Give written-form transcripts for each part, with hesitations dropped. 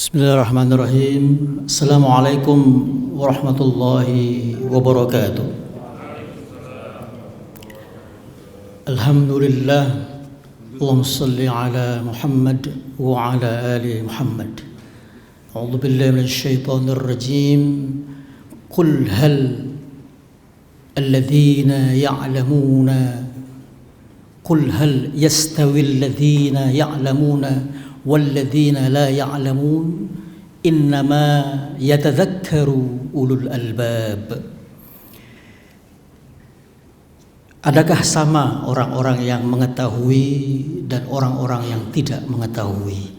Bismillahirrahmanirrahim. Assalamualaikum warahmatullahi wabarakatuh. Alhamdulillah. Allahumma salli ala Muhammad wa ala ali Muhammad. A'udzu billahi minasy syaithanir rajim. Qul hal alladhina ya'lamuna Qul hal yastawi alladhina ya'lamuna walladzina la ya'lamun innama yatadzakkaru ulul albab. Adakah sama orang-orang yang mengetahui dan orang-orang yang tidak mengetahui?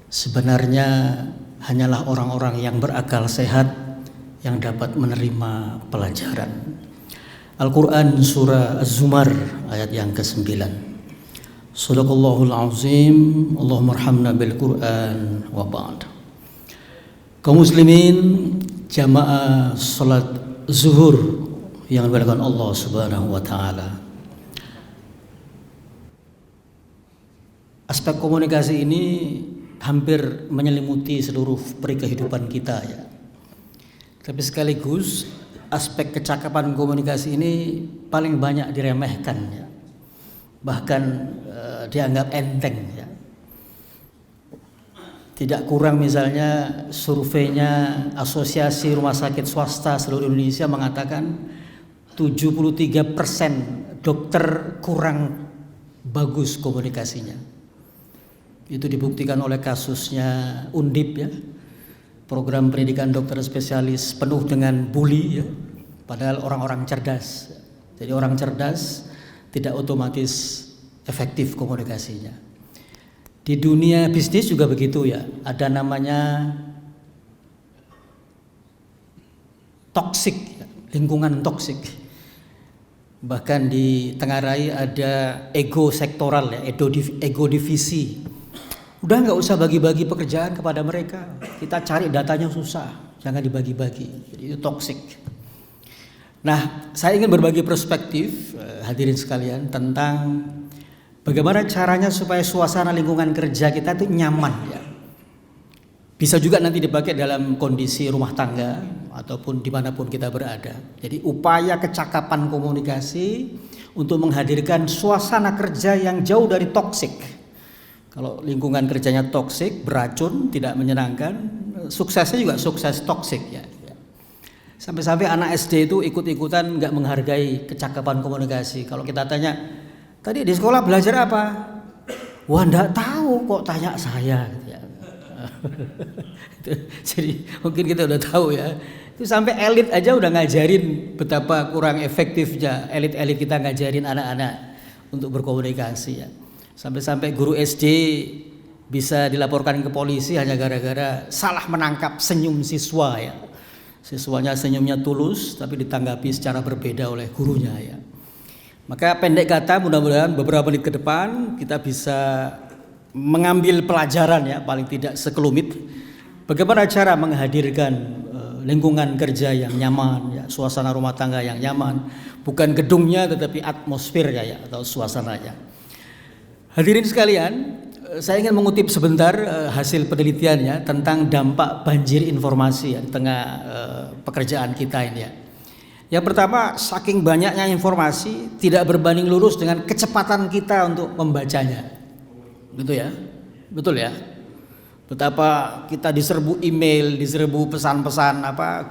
Sebenarnya hanyalah orang-orang yang berakal sehat yang dapat menerima pelajaran. Al-Quran surah Az-Zumar ayat yang ke-9. Sadaqallahul azim. Allahumma arhamna bil Quran wa ba'd. Kaum muslimin jamaah salat zuhur yang dimuliakan Allah Subhanahu wa taala. Aspek komunikasi ini hampir menyelimuti seluruh peri kehidupan kita ya. Tapi sekaligus aspek kecakapan komunikasi ini paling banyak diremehkan ya. Bahkan dianggap enteng ya. Tidak kurang misalnya surveinya Asosiasi Rumah Sakit Swasta seluruh Indonesia mengatakan 73% dokter kurang bagus komunikasinya. Itu dibuktikan oleh kasusnya Undip ya. Program pendidikan dokter spesialis penuh dengan bully ya. Padahal orang-orang cerdas. Jadi orang cerdas tidak otomatis efektif komunikasinya. Di dunia bisnis juga begitu ya. Ada namanya toksik, lingkungan toksik. Bahkan di Tengarai ada ego sektoral ya, ego divisi. Udah nggak usah bagi-bagi pekerjaan kepada mereka. Kita cari datanya susah, jangan dibagi-bagi. Jadi itu toksik. Nah, saya ingin berbagi perspektif hadirin sekalian tentang bagaimana caranya supaya suasana lingkungan kerja kita itu nyaman ya. Bisa juga nanti dipakai dalam kondisi rumah tangga ataupun dimanapun kita berada. Jadi upaya kecakapan komunikasi untuk menghadirkan suasana kerja yang jauh dari toksik. Kalau lingkungan kerjanya toksik, beracun, tidak menyenangkan, suksesnya juga sukses toksik ya. Sampai-sampai anak SD itu ikut-ikutan nggak menghargai kecakapan komunikasi. Kalau kita tanya, tadi di sekolah belajar apa? Wah, nggak tahu kok tanya saya. Gitu ya. Jadi mungkin kita udah tahu ya. Itu sampai elit aja udah ngajarin betapa kurang efektifnya elit-elit kita ngajarin anak-anak untuk berkomunikasi ya. Sampai-sampai guru SD bisa dilaporkan ke polisi hanya gara-gara salah menangkap senyum siswa ya. Siswanya senyumnya tulus tapi ditanggapi secara berbeda oleh gurunya ya. Maka pendek kata mudah-mudahan beberapa menit ke depan kita bisa mengambil pelajaran ya, paling tidak sekelumit bagaimana cara menghadirkan lingkungan kerja yang nyaman ya, suasana rumah tangga yang nyaman, bukan gedungnya tetapi atmosfernya ya atau suasananya. Hadirin sekalian, saya ingin mengutip sebentar hasil penelitiannya tentang dampak banjir informasi ya, di tengah pekerjaan kita ini ya. Yang pertama, saking banyaknya informasi tidak berbanding lurus dengan kecepatan kita untuk membacanya. Gitu ya. Betul ya. Betapa kita diserbu email, diserbu pesan-pesan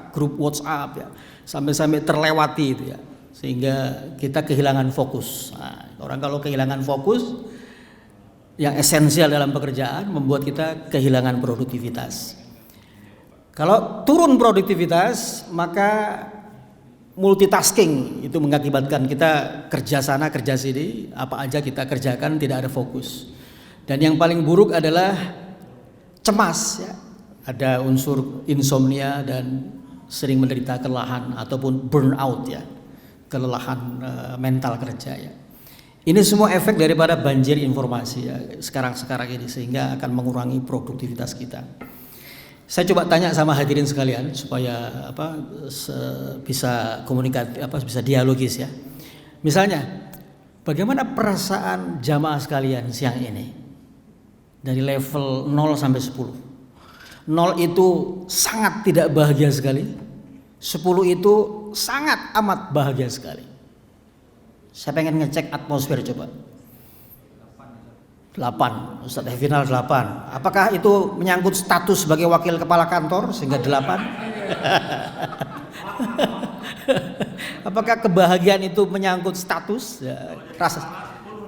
grup WhatsApp ya, sampai-sampai terlewati itu ya. Sehingga kita kehilangan fokus. Nah, orang kalau kehilangan fokus yang esensial dalam pekerjaan membuat kita kehilangan produktivitas. Kalau turun produktivitas maka multitasking itu mengakibatkan kita kerja sana kerja sini, apa aja kita kerjakan tidak ada fokus. Dan yang paling buruk adalah cemas ya. Ada unsur insomnia dan sering menderita kelelahan ataupun burnout ya. Kelelahan mental kerja ya. Ini semua efek daripada banjir informasi ya, sekarang ini sehingga akan mengurangi produktivitas kita. Saya coba tanya sama hadirin sekalian supaya bisa komunikasi bisa dialogis ya. Misalnya, bagaimana perasaan jamaah sekalian siang ini? Dari level 0 sampai 10. 0 itu sangat tidak bahagia sekali. 10 itu sangat amat bahagia sekali. Saya pengen ngecek atmosfer coba. 8, Ustadz final 8. Apakah itu menyangkut status sebagai wakil kepala kantor sehingga 8? Apakah kebahagiaan itu menyangkut status? Ya, rasa.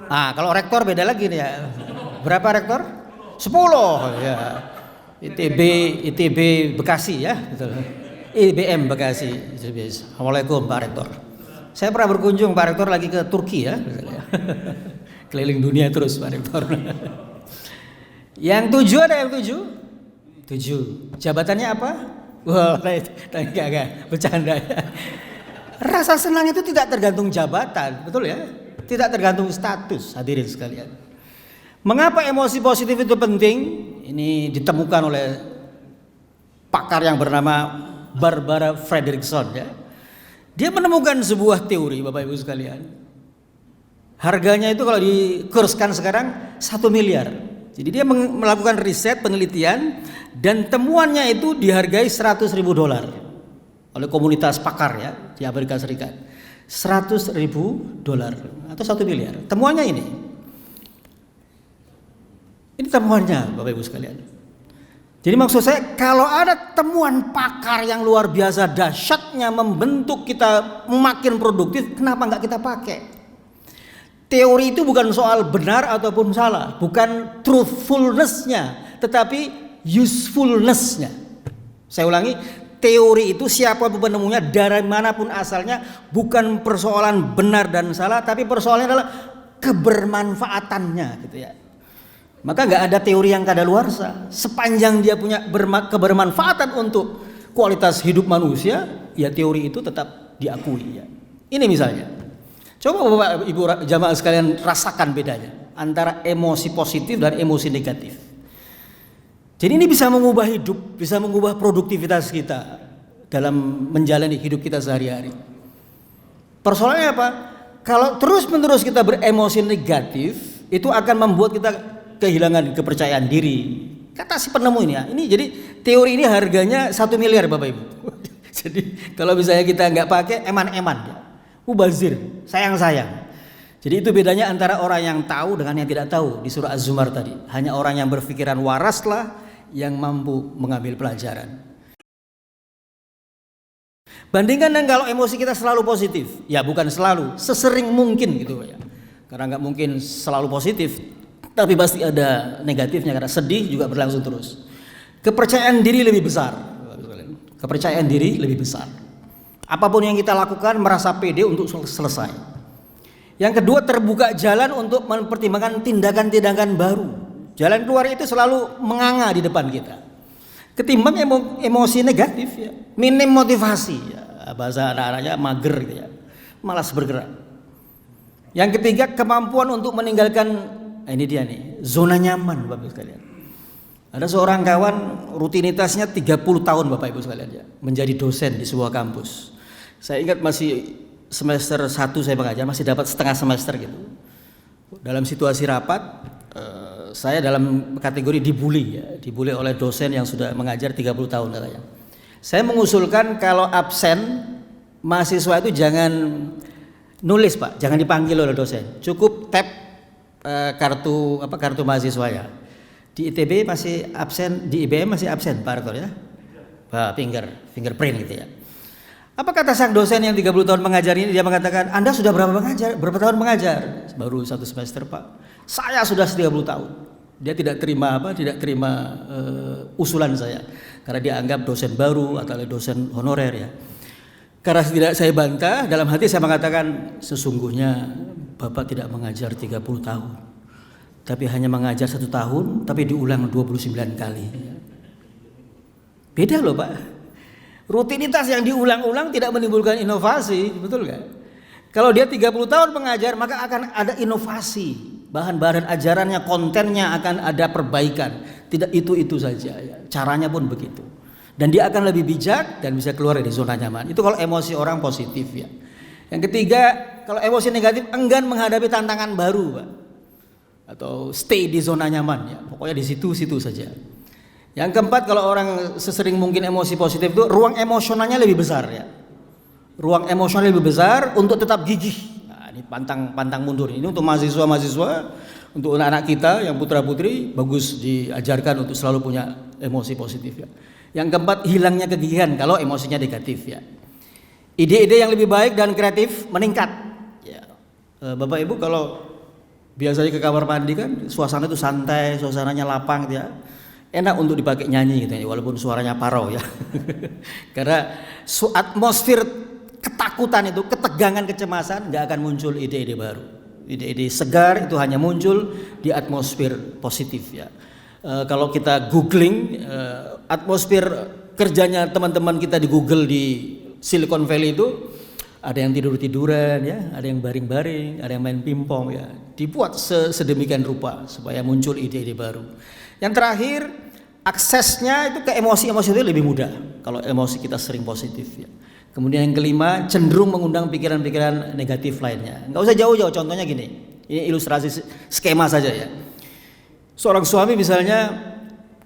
Kalau rektor beda lagi nih ya. Berapa rektor? 10 ya. ITB Bekasi ya, betul. IBM Bekasi. Assalamualaikum Pak Rektor. Saya pernah berkunjung Pak Rektor lagi ke Turki ya. Keliling dunia terus Pak Rektor. Yang 7 ada yang 7. Jabatannya apa? Wah, enggak, bercanda ya. Rasa senang itu tidak tergantung jabatan, betul ya? Tidak tergantung status, hadirin sekalian. Mengapa emosi positif itu penting? Ini ditemukan oleh pakar yang bernama Barbara Fredrickson ya. Dia menemukan sebuah teori Bapak Ibu sekalian. Harganya itu kalau dikurskan sekarang 1 miliar. Jadi dia melakukan riset penelitian dan temuannya itu dihargai $100.000 oleh komunitas pakar ya di Amerika Serikat. $100.000 atau 1 miliar. Temuannya ini. Ini temuannya Bapak Ibu sekalian. Jadi maksud saya kalau ada temuan pakar yang luar biasa dahsyatnya membentuk kita makin produktif, kenapa nggak kita pakai? Teori itu bukan soal benar ataupun salah, bukan truthfulness-nya, tetapi usefulness-nya. Saya ulangi, teori itu siapapun penemunya, dari manapun asalnya, bukan persoalan benar dan salah, tapi persoalannya adalah kebermanfaatannya, gitu ya. Maka nggak ada teori yang kadaluarsa. Sepanjang dia punya kebermanfaatan untuk kualitas hidup manusia, ya teori itu tetap diakui. Ya. Ini misalnya. Coba Bapak Ibu jamaah sekalian rasakan bedanya antara emosi positif dan emosi negatif. Jadi ini bisa mengubah hidup, bisa mengubah produktivitas kita dalam menjalani hidup kita sehari-hari. Persoalannya apa? Kalau terus-menerus kita beremosi negatif, itu akan membuat kita kehilangan kepercayaan diri. Kata si penemu ini ya. Ini jadi teori ini harganya 1 miliar Bapak Ibu. Jadi kalau misalnya kita nggak pakai eman-eman ya. Mubazir, sayang-sayang. Jadi itu bedanya antara orang yang tahu dengan yang tidak tahu di surah Az-Zumar tadi. Hanya orang yang berpikiran waraslah yang mampu mengambil pelajaran. Bandingkan dengan kalau emosi kita selalu positif. Ya bukan selalu, sesering mungkin gitu ya. Karena nggak mungkin selalu positif, tapi pasti ada negatifnya karena sedih juga berlangsung terus. Kepercayaan diri lebih besar. Kepercayaan diri lebih besar. Apapun yang kita lakukan merasa pede untuk selesai. Yang kedua, terbuka jalan untuk mempertimbangkan tindakan-tindakan baru. Jalan keluar itu selalu menganga di depan kita. Ketimbang emosi negatif ya, minim motivasi ya, bahasa anak-anaknya mager gitu ya, malas bergerak. Yang ketiga, kemampuan untuk meninggalkan ini dia nih, zona nyaman Bapak Ibu sekalian. Ada seorang kawan rutinitasnya 30 tahun Bapak Ibu sekalian ya, menjadi dosen di sebuah kampus. Saya ingat masih semester 1 saya mengajar, masih dapat setengah semester gitu. Dalam situasi rapat, saya dalam kategori dibully ya, dibully oleh dosen yang sudah mengajar 30 tahun katanya. Saya mengusulkan kalau absen mahasiswa itu jangan nulis Pak, jangan dipanggil oleh dosen. Cukup tap kartu mahasiswa ya. Di ITB masih absen, di IBM masih absen Pak Rektor ya. Fingerprint gitu ya. Apa kata sang dosen yang 30 tahun mengajar ini? Dia mengatakan, Anda sudah berapa tahun mengajar? Baru 1 semester Pak. Saya sudah 30 tahun. Dia tidak terima usulan saya. Karena dia anggap dosen baru atau dosen honorer ya. Karena tidak saya bantah, dalam hati saya mengatakan, sesungguhnya Bapak tidak mengajar 30 tahun. Tapi hanya mengajar 1 tahun, tapi diulang 29 kali. Beda loh Pak. Rutinitas yang diulang-ulang tidak menimbulkan inovasi, betul gak? Kalau dia 30 tahun mengajar, maka akan ada inovasi. Bahan-bahan ajarannya, kontennya akan ada perbaikan. Tidak itu saja ya. Caranya pun begitu. Dan dia akan lebih bijak dan bisa keluar dari zona nyaman. Itu kalau emosi orang positif ya. Yang ketiga, kalau emosi negatif enggan menghadapi tantangan baru Pak. Atau stay di zona nyaman ya. Pokoknya di situ saja. Yang keempat, kalau orang sesering mungkin emosi positif itu ruang emosionalnya lebih besar ya. Ruang emosional lebih besar untuk tetap gigih. Nah, ini pantang mundur. Ini untuk mahasiswa-mahasiswa, untuk anak-anak kita yang putra-putri bagus diajarkan untuk selalu punya emosi positif ya. Yang keempat, hilangnya kegigihan kalau emosinya negatif ya. Ide-ide yang lebih baik dan kreatif meningkat. Ya. Bapak Ibu kalau biasanya ke kamar mandi kan suasana itu santai, suasananya lapang gitu ya. Enak untuk dipakai nyanyi gitu ya, walaupun suaranya parau ya. Karena atmosfer ketakutan itu, ketegangan, kecemasan, nggak akan muncul ide-ide baru. Ide-ide segar itu hanya muncul di atmosfer positif ya. Kalau kita googling atmosfer kerjanya teman-teman kita di Google di Silicon Valley itu, ada yang tidur-tiduran ya, ada yang baring-baring, ada yang main pingpong ya. Dibuat sedemikian rupa supaya muncul ide-ide baru. Yang terakhir, aksesnya itu ke emosi-emosi itu lebih mudah kalau emosi kita sering positif ya. Kemudian yang kelima, cenderung mengundang pikiran-pikiran negatif lainnya. Nggak usah jauh-jauh, contohnya gini. Ini ilustrasi skema saja ya. Seorang suami misalnya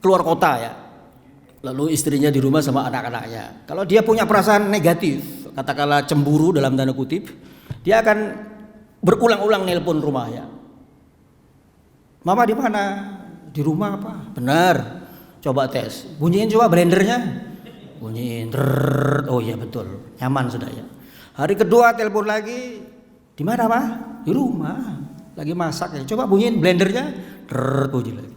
keluar kota ya, lalu istrinya di rumah sama anak-anaknya. Kalau dia punya perasaan negatif, katakanlah cemburu dalam tanda kutip, dia akan berulang-ulang nelpon rumah ya. Mama di mana? Di rumah apa? Benar. Coba tes. Bunyiin coba blendernya. Bunyiin. Oh iya betul. Nyaman sudah ya. Hari kedua telepon lagi. Di mana, Pak? Di rumah. Lagi masak ya. Coba bunyiin blendernya. Bunyi lagi.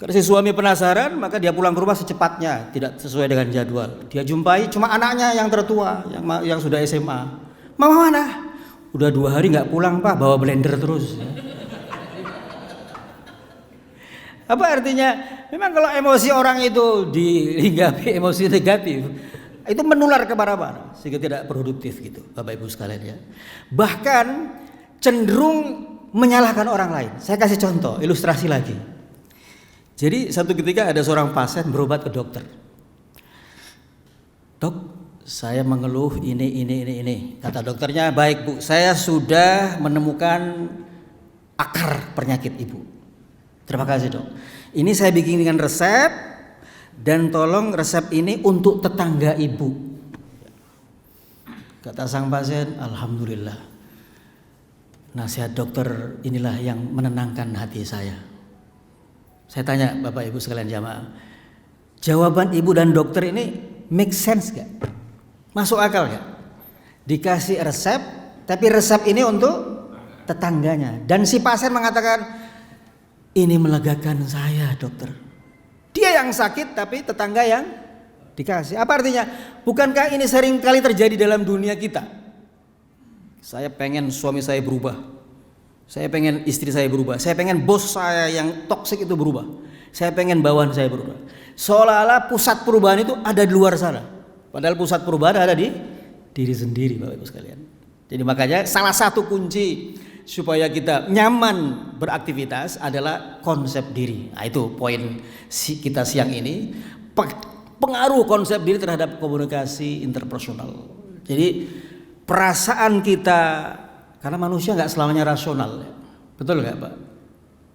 Karena si suami penasaran, maka dia pulang ke rumah secepatnya, tidak sesuai dengan jadwal. Dia jumpai cuma anaknya yang tertua, yang sudah SMA. Mama mana? Udah 2 hari nggak pulang Pak, bawa blender terus. Apa artinya? Memang kalau emosi orang itu dihinggapi emosi negatif, itu menular kemana-mana sehingga tidak produktif gitu, Bapak Ibu sekalian ya. Bahkan cenderung menyalahkan orang lain. Saya kasih contoh, ilustrasi lagi. Jadi satu ketika ada seorang pasien berobat ke dokter. Dok, saya mengeluh ini. Kata dokternya, baik Bu, saya sudah menemukan akar penyakit Ibu. Terima kasih dok. Ini saya bikin dengan resep dan tolong resep ini untuk tetangga ibu. Kata sang pasien, alhamdulillah. Nasihat dokter inilah yang menenangkan hati saya. Saya tanya Bapak Ibu sekalian jamaah, jawaban ibu dan dokter ini make sense gak? Masuk akal gak? Dikasih resep, tapi resep ini untuk tetangganya. Dan si pasien mengatakan, ini melegakan saya dokter. Dia yang sakit tapi tetangga yang dikasih. Apa artinya? Bukankah ini sering kali terjadi dalam dunia kita? Saya pengen suami saya berubah. Saya pengen istri saya berubah. Saya pengen bos saya yang toksik itu berubah. Saya pengen bawahan saya berubah. Seolah-olah pusat perubahan itu ada di luar sana. Padahal pusat perubahan ada di diri sendiri Bapak Ibu sekalian. Jadi makanya salah satu kunci supaya kita nyaman beraktivitas adalah konsep diri. Nah itu poin kita siang ini, pengaruh konsep diri terhadap komunikasi interpersonal. Jadi perasaan kita, karena manusia nggak selamanya rasional, betul nggak Pak?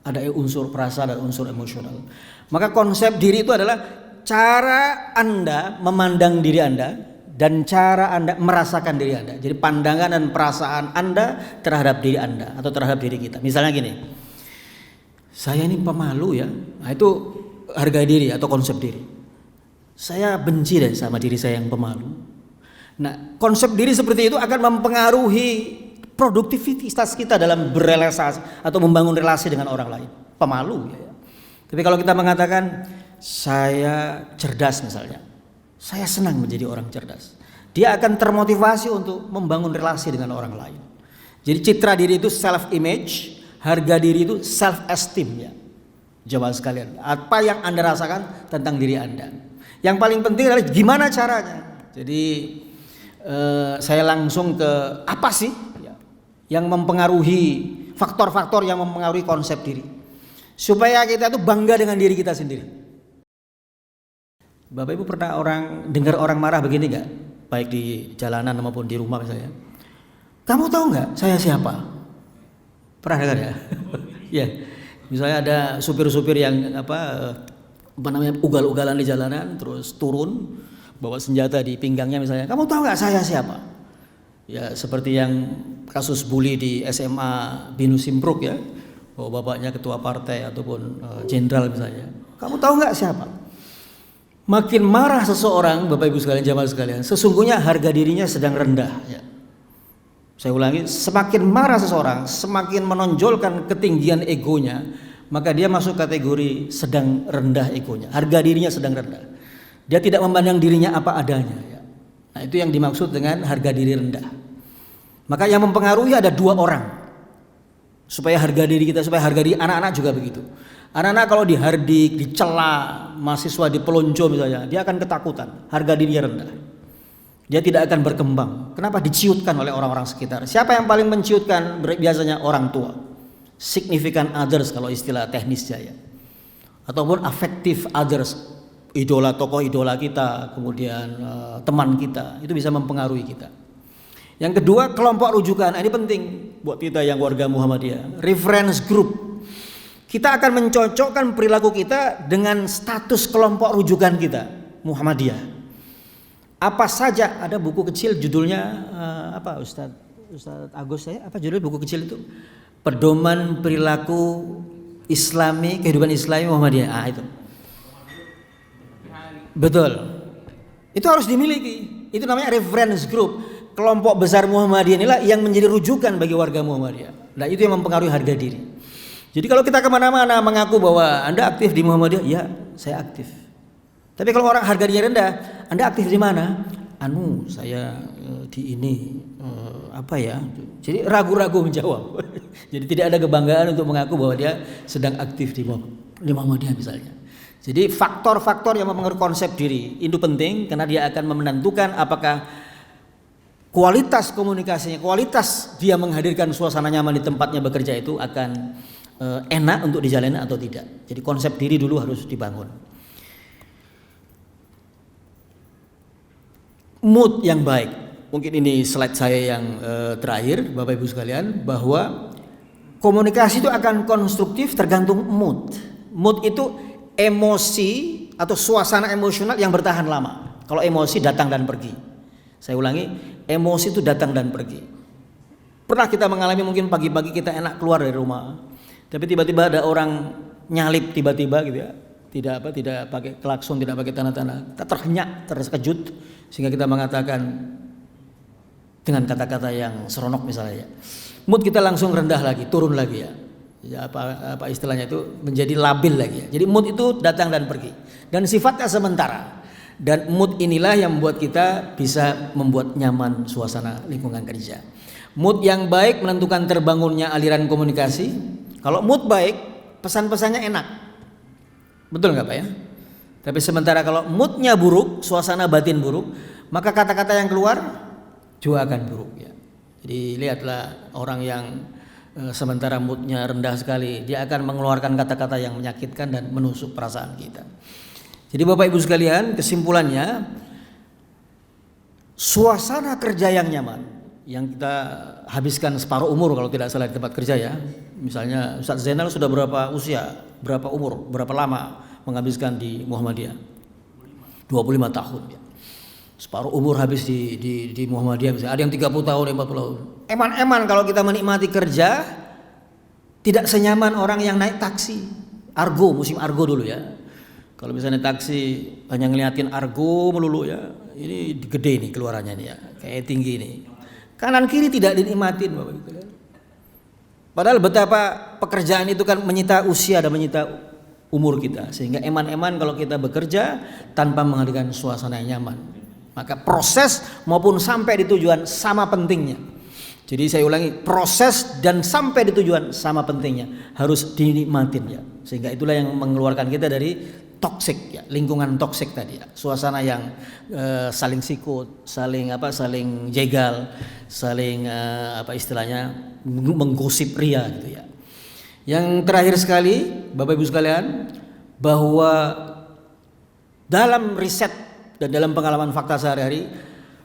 Ada unsur perasaan dan unsur emosional. Maka konsep diri itu adalah cara Anda memandang diri Anda dan cara Anda merasakan diri Anda. Jadi pandangan dan perasaan Anda terhadap diri Anda atau terhadap diri kita. Misalnya gini, saya ini pemalu ya, nah itu harga diri atau konsep diri. Saya benci deh sama diri saya yang pemalu. Nah konsep diri seperti itu akan mempengaruhi produktivitas kita dalam berrelasi atau membangun relasi dengan orang lain. Pemalu ya. Tapi kalau kita mengatakan saya cerdas misalnya, saya senang menjadi orang cerdas. Dia akan termotivasi untuk membangun relasi dengan orang lain. Jadi citra diri itu self image, harga diri itu self esteem ya. Jemaah sekalian, apa yang Anda rasakan tentang diri Anda. Yang paling penting adalah gimana caranya. Jadi saya langsung ke apa sih yang mempengaruhi faktor-faktor yang mempengaruhi konsep diri. Supaya kita tuh bangga dengan diri kita sendiri. Bapak Ibu pernah dengar orang marah begini gak? Baik di jalanan maupun di rumah misalnya. Kamu tahu gak saya siapa? Pernah dengar ya? Ya. Misalnya ada supir-supir yang ugal-ugalan di jalanan, terus turun bawa senjata di pinggangnya misalnya. Kamu tahu nggak saya siapa? Ya seperti yang kasus bully di SMA Binus Simpruk ya, bahwa bapaknya ketua partai ataupun jenderal misalnya. Kamu tahu nggak siapa? Makin marah seseorang, Bapak Ibu sekalian, jamaah sekalian, sesungguhnya harga dirinya sedang rendah. Ya. Saya ulangi, semakin marah seseorang, semakin menonjolkan ketinggian egonya, maka dia masuk kategori sedang rendah egonya. Harga dirinya sedang rendah. Dia tidak memandang dirinya apa adanya. Ya. Nah itu yang dimaksud dengan harga diri rendah. Maka yang mempengaruhi ada dua orang. Supaya harga diri kita, supaya harga diri anak-anak juga begitu. Anak-anak kalau dihardik, dicela, mahasiswa dipelonco misalnya, dia akan ketakutan, harga dirinya rendah. Dia tidak akan berkembang. Kenapa? Diciutkan oleh orang-orang sekitar. Siapa yang paling menciutkan? Biasanya orang tua. Significant others kalau istilah teknisnya ya. Ataupun affective others, idola, tokoh idola kita, kemudian teman kita, itu bisa mempengaruhi kita. Yang kedua, kelompok rujukan. Ini penting buat kita yang warga Muhammadiyah. Reference group. Kita akan mencocokkan perilaku kita dengan status kelompok rujukan kita, Muhammadiyah. Apa saja, ada buku kecil judulnya apa Ustadz Agus saya, apa judul buku kecil itu? Pedoman Perilaku Islami, Kehidupan Islami Muhammadiyah. Itu. Betul. Itu harus dimiliki. Itu namanya reference group. Kelompok besar Muhammadiyah inilah yang menjadi rujukan bagi warga Muhammadiyah. Nah itu yang mempengaruhi harga diri. Jadi kalau kita kemana-mana mengaku bahwa Anda aktif di Muhammadiyah, ya saya aktif. Tapi kalau orang harga diri rendah, Anda aktif di mana? Saya di ini apa ya? Jadi ragu-ragu menjawab. Jadi tidak ada kebanggaan untuk mengaku bahwa dia sedang aktif di Muhammadiyah misalnya. Jadi faktor-faktor yang mempengaruhi konsep diri itu penting karena dia akan menentukan apakah kualitas komunikasinya, kualitas dia menghadirkan suasana nyaman di tempatnya bekerja itu akan enak untuk dijalani atau tidak. Jadi konsep diri dulu harus dibangun. Mood yang baik. Mungkin ini slide saya yang terakhir, Bapak Ibu sekalian, bahwa komunikasi itu akan konstruktif tergantung mood. Mood itu emosi atau suasana emosional yang bertahan lama. Kalau emosi datang dan pergi. Saya ulangi, emosi itu datang dan pergi. Pernah kita mengalami mungkin pagi-pagi kita enak keluar dari rumah. Tapi tiba-tiba ada orang nyalip tiba-tiba gitu ya. Tidak pakai klakson, tidak pakai tanda-tanda. Kita terhenyak, terkejut sehingga kita mengatakan dengan kata-kata yang seronok misalnya ya. Mood kita langsung rendah lagi, turun lagi ya. Ya apa istilahnya itu menjadi labil lagi ya. Jadi mood itu datang dan pergi dan sifatnya sementara. Dan mood inilah yang membuat kita bisa membuat nyaman suasana lingkungan kerja. Mood yang baik menentukan terbangunnya aliran komunikasi. Kalau mood baik, pesan-pesannya enak. Betul nggak Pak ya? Tapi sementara kalau moodnya buruk, suasana batin buruk, maka kata-kata yang keluar juga akan buruk ya. Jadi lihatlah orang yang sementara moodnya rendah sekali, dia akan mengeluarkan kata-kata yang menyakitkan dan menusuk perasaan kita. Jadi Bapak Ibu sekalian, kesimpulannya suasana kerja yang nyaman yang kita habiskan separuh umur kalau tidak salah di tempat kerja ya. Misalnya Ustadz Zainal sudah berapa usia, berapa umur, berapa lama menghabiskan di Muhammadiyah? 25 tahun ya. Separuh umur habis di Muhammadiyah misalnya. Ada yang 30 tahun, 40 tahun. Eman-eman kalau kita menikmati kerja tidak senyaman orang yang naik taksi. Argo, musim argo dulu ya. Kalau misalnya taksi hanya ngeliatin argo melulu ya. Ini gede nih keluarannya nih ya. Kayak tinggi nih. Kanan kiri tidak dinikmatin Bapak Ibu. Padahal betapa pekerjaan itu kan menyita usia dan menyita umur kita. Sehingga eman-eman kalau kita bekerja tanpa menghadirkan suasana yang nyaman. Maka proses maupun sampai di tujuan sama pentingnya. Jadi saya ulangi, proses dan sampai di tujuan sama pentingnya. Harus dinikmatin ya. Sehingga itulah yang mengeluarkan kita dari toksik ya, lingkungan toksik tadi ya. Suasana yang saling sikut, saling jegal, saling istilahnya menggosip ria gitu ya. Yang terakhir sekali Bapak Ibu sekalian, bahwa dalam riset dan dalam pengalaman fakta sehari-hari,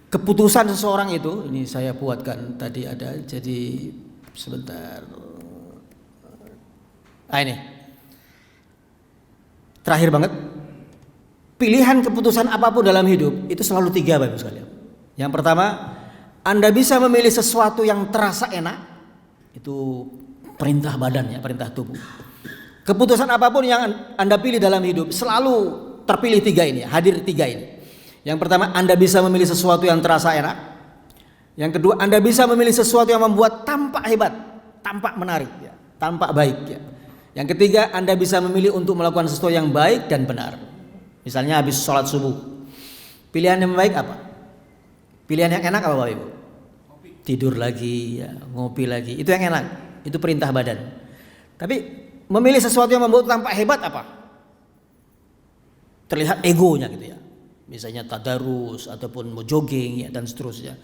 keputusan seseorang itu, ini saya buatkan tadi ada, jadi sebentar. Ini terakhir banget, pilihan keputusan apapun dalam hidup itu selalu 3 Bapak Ibu sekalian. Yang pertama, Anda bisa memilih sesuatu yang terasa enak, itu perintah badan ya, perintah tubuh. Keputusan apapun yang Anda pilih dalam hidup selalu terpilih 3 ini, hadir 3 ini. Yang pertama, Anda bisa memilih sesuatu yang terasa enak. Yang kedua, Anda bisa memilih sesuatu yang membuat tampak hebat, tampak menarik ya, tampak baik ya. Yang ketiga, Anda bisa memilih untuk melakukan sesuatu yang baik dan benar. Misalnya habis sholat subuh, pilihan yang baik apa? Pilihan yang enak apa Bapak Ibu? Tidur lagi, ya, ngopi lagi. Itu yang enak, itu perintah badan. Tapi memilih sesuatu yang membuat tampak hebat apa? Terlihat egonya gitu ya. Misalnya tadarus ataupun mau jogging ya, dan seterusnya.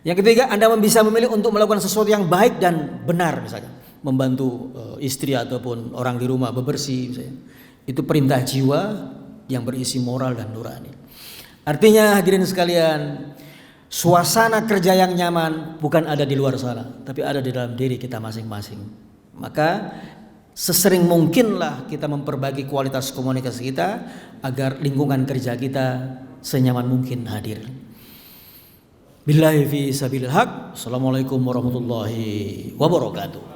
Yang ketiga, Anda bisa memilih untuk melakukan sesuatu yang baik dan benar, misalnya membantu istri ataupun orang di rumah bebersih misalnya. Itu perintah jiwa yang berisi moral dan nurani. Artinya hadirin sekalian, suasana kerja yang nyaman bukan ada di luar sana, tapi ada di dalam diri kita masing-masing. Maka sesering mungkinlah kita memperbaiki kualitas komunikasi kita agar lingkungan kerja kita senyaman mungkin hadir. Billahi fi sabilil haq. Assalamualaikum warahmatullahi wabarakatuh.